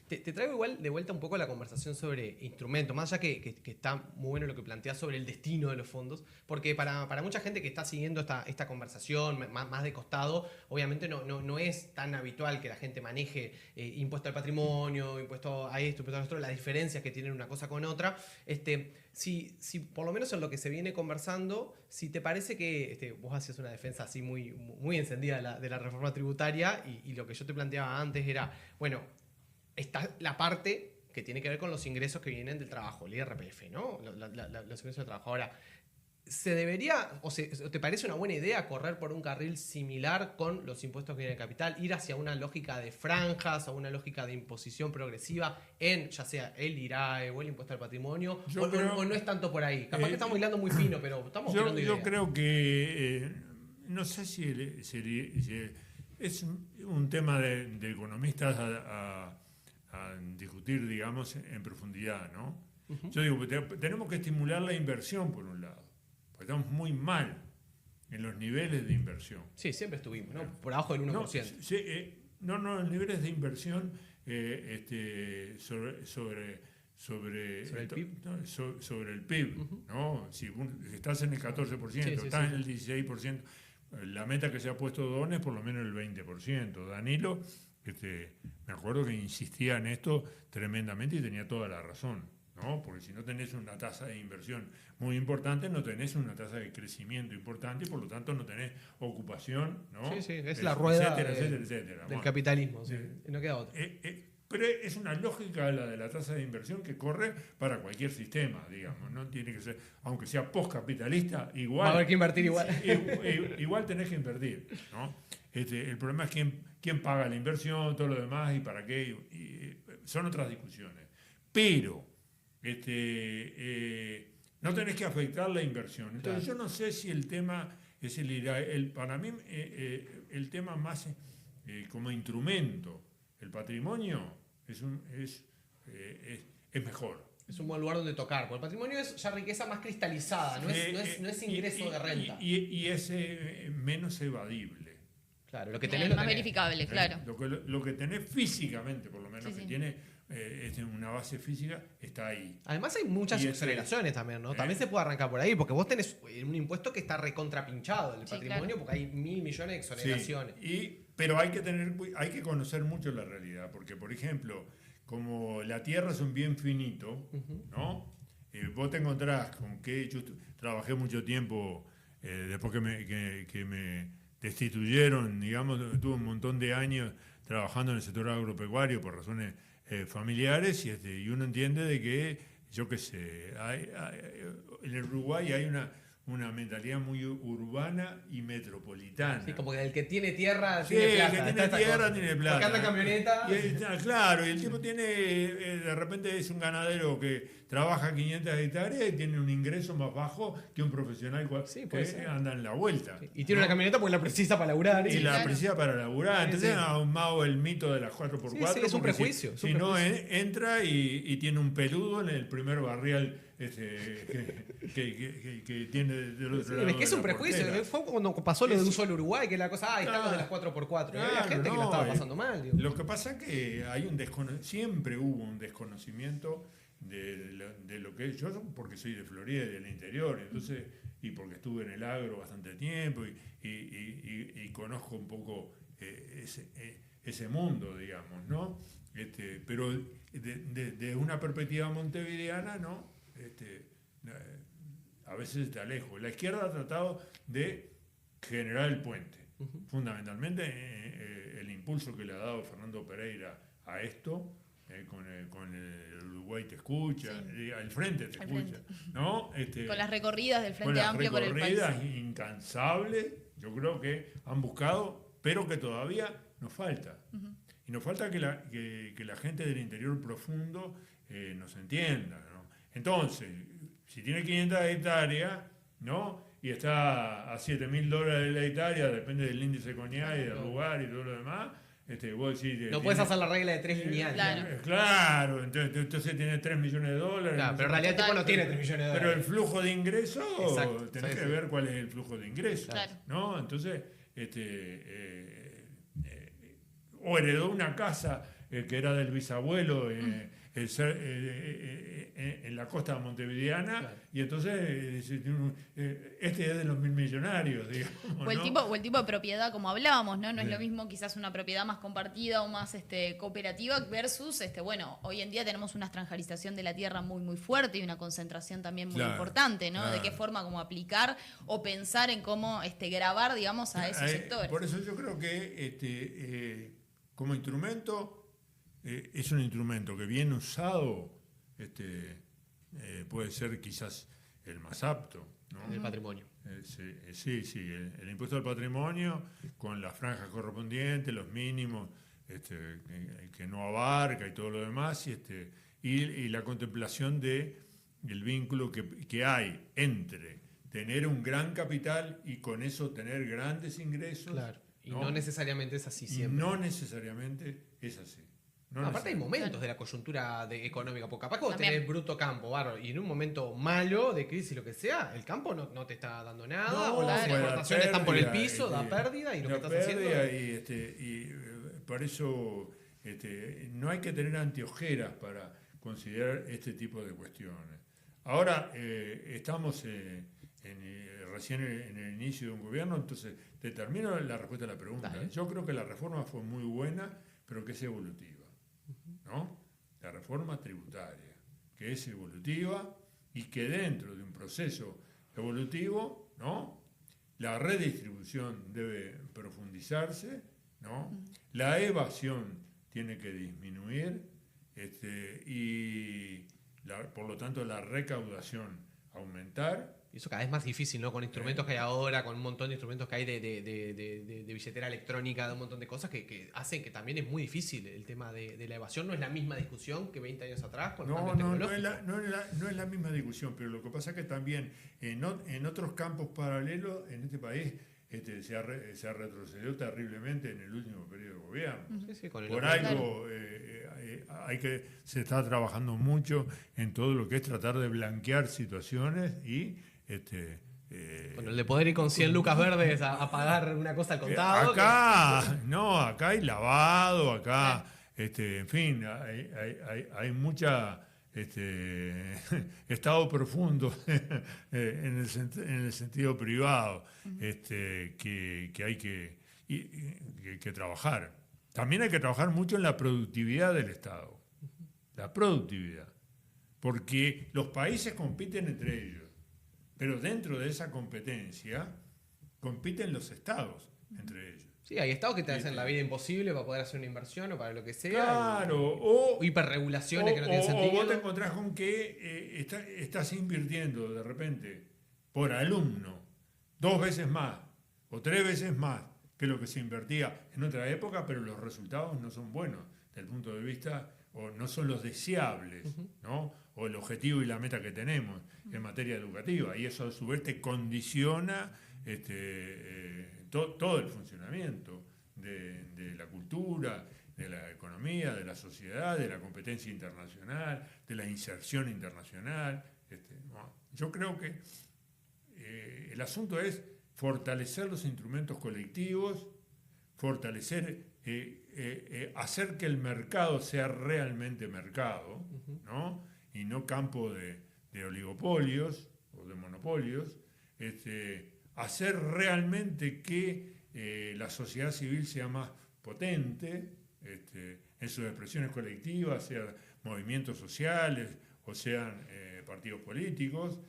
Te traigo igual de vuelta un poco la conversación sobre instrumentos, más allá que está muy bueno lo que planteas sobre el destino de los fondos, porque para mucha gente que está siguiendo esta conversación más de costado, obviamente no es tan habitual que la gente maneje impuesto al patrimonio, impuesto a esto, impuesto a esto, las diferencias que tienen una cosa con otra. Si por lo menos en lo que se viene conversando, si te parece que vos hacías una defensa así muy encendida de la reforma tributaria y lo que yo te planteaba antes era, bueno, está la parte que tiene que ver con los ingresos que vienen del trabajo, el IRPF, ¿no? Los ingresos del trabajo. Ahora, ¿se debería, o te parece una buena idea correr por un carril similar con los impuestos que vienen del capital, ir hacia una lógica de franjas o una lógica de imposición progresiva en, ya sea el IRAE o el impuesto al patrimonio, o no es tanto por ahí? Capaz que estamos hilando muy fino, pero estamos tirando ideas. Yo creo que, no sé si es un tema de economistas a discutir, digamos, en profundidad, ¿no? Yo digo que tenemos que estimular la inversión, por un lado, porque estamos muy mal en los niveles de inversión. Sí, siempre estuvimos, ¿no? Por abajo del 1%. No, en niveles de inversión sobre el PIB, ¿no? Si estás en el 14%, estás en el 16%, la meta que se ha puesto Don es por lo menos el 20%. Danilo, me acuerdo que insistía en esto tremendamente y tenía toda la razón, ¿no? Porque si no tenés una tasa de inversión muy importante, no tenés una tasa de crecimiento importante y por lo tanto no tenés ocupación, ¿no? Sí, es la rueda etcétera. Del capitalismo, sí. No queda otra. Pero es una lógica la de la tasa de inversión que corre para cualquier sistema, digamos, no tiene que ser, aunque sea postcapitalista, igual. Va a haber que invertir igual. Igual tenés que invertir, ¿no? El problema es quién paga la inversión, todo lo demás y para qué, son otras discusiones. Pero no tenés que afectar la inversión. Entonces yo no sé si el tema es para mí el tema más como instrumento, el patrimonio es mejor. Es un buen lugar donde tocar, porque el patrimonio es ya riqueza más cristalizada, no es ingreso de renta. Y es menos evadible. Claro, lo que tenés más verificable, claro. Lo que tenés físicamente, por lo menos, Sí. tiene una base física, está ahí. Además hay muchas exoneraciones también, ¿no? También se puede arrancar por ahí, porque vos tenés un impuesto que está recontrapinchado del patrimonio, claro. Porque hay 1.000 millones de exoneraciones. Sí. Pero hay que conocer mucho la realidad, porque, por ejemplo, como la tierra es un bien finito, ¿no? Vos te encontrás con que yo trabajé mucho tiempo, después que me destituyeron, digamos, tuve un montón de años trabajando en el sector agropecuario por razones familiares, y uno entiende de que, yo qué sé, en el Uruguay hay una mentalidad muy urbana y metropolitana. Sí, como que el que tiene tierra Sí, tiene plata. el que tiene tierra tiene plata. Porque anda en camioneta. Claro, y el tipo tiene, de repente es un ganadero que trabaja 500 hectáreas y tiene un ingreso más bajo que un profesional Sí, puede que ser. anda en la vuelta. Sí. Y tiene una camioneta porque la precisa para laburar. Y la claro. precisa para laburar. Entonces Sí. ha ahumado el mito de las 4x4. Sí, sí, es un porque prejuicio, Si no, entra y tiene un peludo en el primer barrial que tiene del otro lado. Es que es de un la prejuicio. portera. Fue cuando pasó lo de Uso al Uruguay, que la cosa, están los de las 4x4. Y había Claro, gente que la no, estaba pasando mal. Digo. Lo que pasa es que hay siempre hubo un desconocimiento de lo que es. Yo, porque soy de Florida y del interior, entonces, y porque estuve en el agro bastante tiempo y conozco un poco ese mundo, digamos, ¿no? Pero de una perspectiva montevideana, ¿no? A veces te alejo. La izquierda ha tratado de generar el puente. Fundamentalmente el impulso que le ha dado Fernando Pereira a esto, con el Uruguay te escucha, Sí. el Frente te Al escucha, frente. ¿no? Con las recorridas del con Frente las Amplio por el país. recorridas incansables, yo creo que han buscado, pero que todavía nos falta. Y nos falta que la gente del interior profundo nos entienda, ¿no? Entonces, si tiene 500 hectáreas, ¿no? Y está a $7.000 la hectárea, depende del índice CONIAE y del lugar y todo lo demás, vos decís... No puedes hacer la regla de 3 lineales. Claro. Claro, entonces tiene $3 millones. Claro, pero en realidad el tipo no tiene 3 millones de Pero el dólares. flujo de ingresos, Exacto, tenés sí, que sí. ver cuál es el flujo de ingresos, Claro. ¿no? Entonces, o heredó una casa que era del bisabuelo en la costa montevideana, Claro. y entonces este es de los 1.000 millonarios, digamos. O el, ¿no? tipo de propiedad, como hablábamos, ¿no? No es Sí. lo mismo quizás una propiedad más compartida o más cooperativa versus, bueno, hoy en día tenemos una extranjerización de la tierra muy, muy fuerte y una concentración también muy Claro, importante, ¿no? claro. De qué forma como aplicar o pensar en cómo grabar, digamos, a esos sectores. Por eso yo creo que como instrumento es un instrumento que bien usado puede ser quizás el más apto, ¿no? El patrimonio. Sí, el impuesto al patrimonio con las franjas correspondientes, los mínimos que no abarca y todo lo demás, y la contemplación del vínculo que hay entre tener un gran capital y con eso tener grandes ingresos. Claro. Y no necesariamente es así Y siempre. no necesariamente es así. No Aparte hay necesariamente. momentos de la coyuntura económica, porque capaz que vos También. tenés bruto campo, bárbaro, y en un momento malo, de crisis, lo que sea, el campo no te está dando nada, No, o las puede dar exportaciones están por el pérdida, piso, da pérdida, y lo que da estás pérdida haciendo... y por eso no hay que tener anteojeras para considerar este tipo de cuestiones. Ahora estamos recién en el inicio de un gobierno, entonces te termino la respuesta a la pregunta. Dale. Yo creo que la reforma fue muy buena, pero que es evolutiva, ¿no? La reforma tributaria, que es evolutiva y que dentro de un proceso evolutivo, ¿no? La redistribución debe profundizarse, ¿no? La evasión tiene que disminuir y por lo tanto la recaudación aumentar. Y eso cada vez más difícil, ¿no? Con instrumentos que hay ahora, con un montón de instrumentos que hay de billetera electrónica, de un montón de cosas que hacen que también es muy difícil el tema de la evasión. No es la misma discusión que 20 años atrás con los cambios No tecnológicos. es la misma discusión, pero lo que pasa es que también en otros campos paralelos en este país se ha retrocedido terriblemente en el último periodo de gobierno. Sí, sí, con el Por otro- algo se está trabajando mucho en todo lo que es tratar de blanquear situaciones y Bueno, el de poder ir con 100 lucas verdes a pagar una cosa al contado. acá hay lavado, acá, en fin, hay mucha estado profundo en el sentido privado que hay que trabajar. También hay que trabajar mucho en la productividad del Estado, la productividad. Porque los países compiten entre ellos, pero dentro de esa competencia compiten los estados entre ellos. Sí, hay estados que te hacen la vida imposible para poder hacer una inversión o para lo que sea. Claro, o hiperregulaciones que no tienen sentido. O vos te encontrás con que estás invirtiendo de repente por alumno 2 veces más o 3 veces más que lo que se invertía en otra época, pero los resultados no son buenos desde el punto de vista, o no son los deseables, ¿no? O el objetivo y la meta que tenemos en materia educativa. Y eso a su vez te condiciona todo el funcionamiento de la cultura, de la economía, de la sociedad, de la competencia internacional, de la inserción internacional. Yo creo que el asunto es fortalecer los instrumentos colectivos, hacer que el mercado sea realmente mercado, ¿no? Y no campo de oligopolios o de monopolios, hacer realmente que la sociedad civil sea más potente en sus expresiones colectivas, sean movimientos sociales o sean partidos políticos,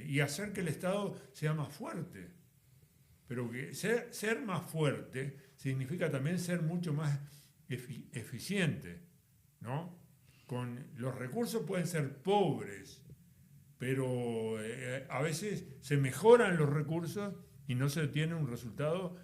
y hacer que el Estado sea más fuerte. Pero que ser más fuerte significa también ser mucho más eficiente, ¿no? Los recursos pueden ser pobres, pero a veces se mejoran los recursos y no se tiene un resultado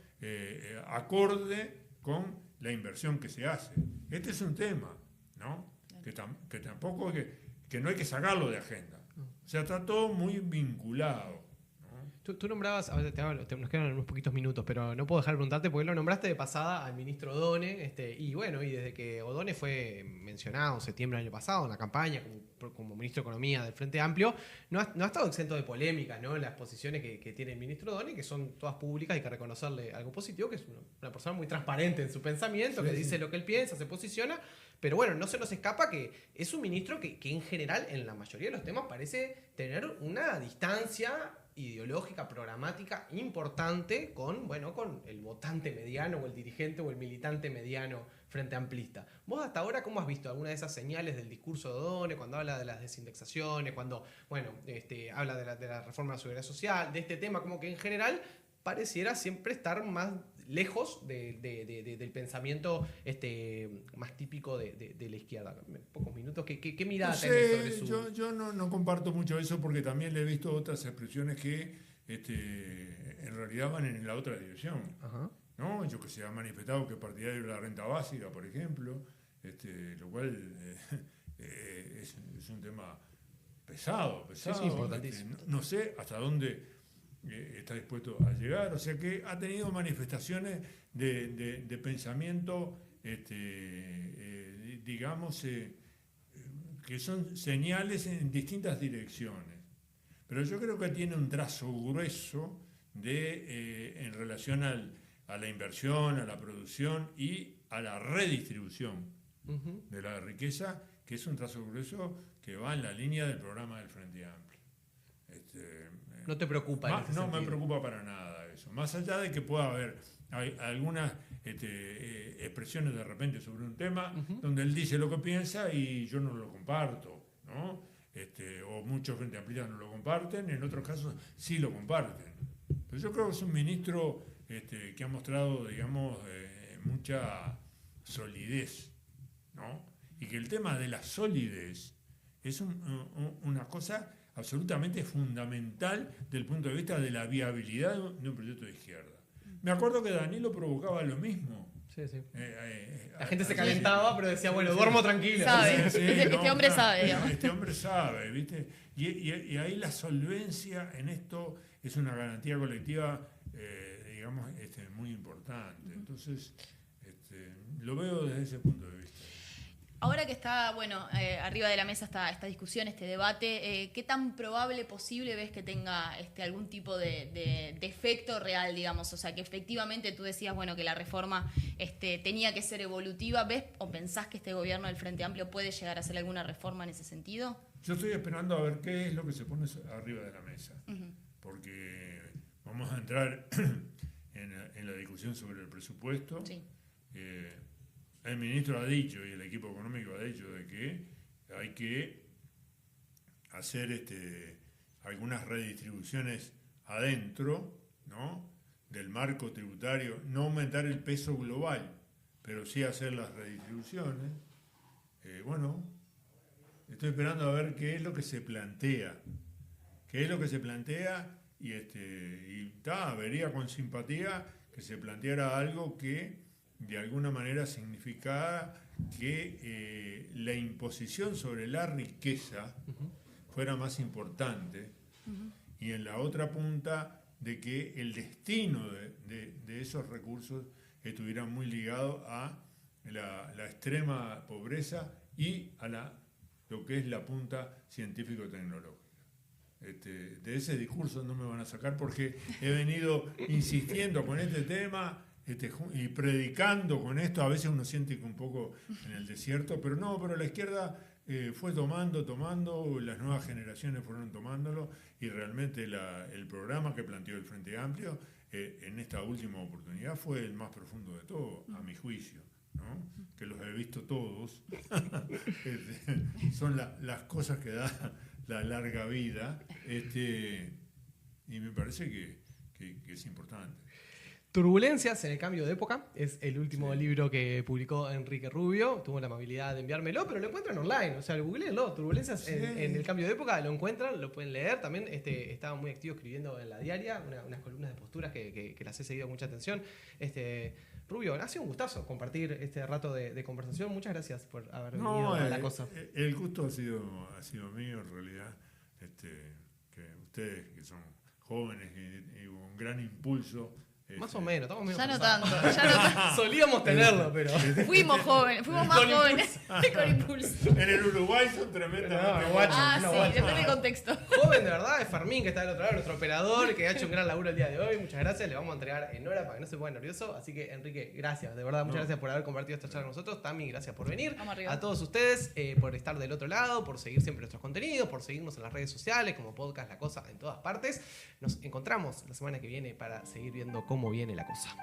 acorde con la inversión que se hace. Este es un tema, ¿no? Que tampoco que no hay que sacarlo de agenda. O sea, está todo muy vinculado. Tú nombrabas, a ver, nos quedan unos poquitos minutos, pero no puedo dejar de preguntarte porque lo nombraste de pasada al ministro Odone, y bueno, y desde que Odone fue mencionado en septiembre del año pasado en la campaña como ministro de Economía del Frente Amplio, no ha estado exento de polémicas, ¿no? Las posiciones que tiene el ministro Odone, que son todas públicas, hay que reconocerle algo positivo, que es una persona muy transparente en su pensamiento, que dice lo que él piensa, se posiciona. Pero bueno, no se nos escapa que es un ministro que en general, en la mayoría de los temas, parece tener una distancia ideológica, programática importante con el votante mediano o el dirigente o el militante mediano frente amplista. ¿Vos hasta ahora cómo has visto alguna de esas señales del discurso de Odone cuando habla de las desindexaciones, cuando habla de la reforma de la seguridad social, de este tema, como que en general pareciera siempre estar más lejos del pensamiento más típico de la izquierda? En pocos minutos, ¿qué mirada tenés sobre su...? Yo no comparto mucho eso porque también le he visto otras expresiones que en realidad van en la otra dirección. Ajá. ¿No? Yo que se ha manifestado que es partidario de la renta básica, por ejemplo, lo cual es un tema pesado. Sí, importantísimo. No sé hasta dónde está dispuesto a llegar, o sea que ha tenido manifestaciones de pensamiento, digamos, que son señales en distintas direcciones. Pero yo creo que tiene un trazo grueso en relación a la inversión, a la producción y a la redistribución de la riqueza, que es un trazo grueso que va en la línea del programa del Frente Amplio. ¿No te preocupa? No me preocupa para nada eso. Más allá de que pueda haber algunas expresiones de repente sobre un tema donde él dice lo que piensa y yo no lo comparto, ¿no? O muchos frente amplistas no lo comparten, en otros casos sí lo comparten. Pero yo creo que es un ministro que ha mostrado, digamos, mucha solidez, ¿no? Y que el tema de la solidez es una cosa absolutamente fundamental desde el punto de vista de la viabilidad de un proyecto de izquierda. Me acuerdo que Danilo provocaba lo mismo. Sí. La gente se calentaba, pero decía, bueno, duermo tranquilo. Sabe. Este hombre sabe, digamos. Este hombre sabe, ¿viste? Y ahí la solvencia en esto es una garantía colectiva, digamos, muy importante. Entonces, lo veo desde ese punto de vista. Ahora que está, arriba de la mesa esta discusión, este debate, ¿qué tan probable posible ves que tenga algún tipo de efecto real, digamos? O sea, que efectivamente tú decías, que la reforma tenía que ser evolutiva. ¿Ves o pensás que este gobierno del Frente Amplio puede llegar a hacer alguna reforma en ese sentido? Yo estoy esperando a ver qué es lo que se pone arriba de la mesa. Porque vamos a entrar en la discusión sobre el presupuesto. Sí. El ministro ha dicho y el equipo económico ha dicho de que hay que hacer algunas redistribuciones adentro, ¿no?, del marco tributario, no aumentar el peso global, pero sí hacer las redistribuciones. Bueno, estoy esperando a ver qué es lo que se plantea. Y vería con simpatía que se planteara algo que de alguna manera significara que la imposición sobre la riqueza fuera más importante, y en la otra punta de que el destino de esos recursos estuviera muy ligado a la extrema pobreza y a lo que es la punta científico-tecnológica. De ese discurso no me van a sacar porque he venido insistiendo con este tema y predicando con esto. A veces uno siente que un poco en el desierto, pero la izquierda fue tomando, las nuevas generaciones fueron tomándolo, y realmente el programa que planteó el Frente Amplio en esta última oportunidad fue el más profundo de todo, a mi juicio, ¿no? Que los he visto todos. Son las cosas que da la larga vida, y me parece que es importante. Turbulencias en el cambio de época es el último libro que publicó Enrique Rubio. Tuvo la amabilidad de enviármelo, pero lo encuentran online. O sea, googleenlo. Turbulencias en el cambio de época, lo encuentran, lo pueden leer. También estaba muy activo escribiendo en La Diaria, unas columnas de posturas que las he seguido con mucha atención. Rubio, ha sido un gustazo compartir este rato de conversación. Muchas gracias por haber venido a La Cosa. El gusto ha sido mío, en realidad. Que ustedes, que son jóvenes y con gran impulso. Más o menos, estamos medio Ya no cansados. tanto. Solíamos tenerlo, pero. Fuimos más jóvenes. Con impulso. En el Uruguay son tremendamente guachos. Sí, depende del contexto. Joven, de verdad, es Fermín, que está del otro lado, nuestro operador, que ha hecho un gran laburo el día de hoy. Muchas gracias, le vamos a entregar en hora para que no se ponga nervioso. Así que, Enrique, gracias, de verdad, muchas gracias por haber compartido esta charla con nosotros. Tami, gracias por venir. Vamos arriba. A todos ustedes, por estar del otro lado, por seguir siempre nuestros contenidos, por seguirnos en las redes sociales, como Podcast La Cosa, en todas partes. Nos encontramos la semana que viene para seguir viendo cómo viene la cosa.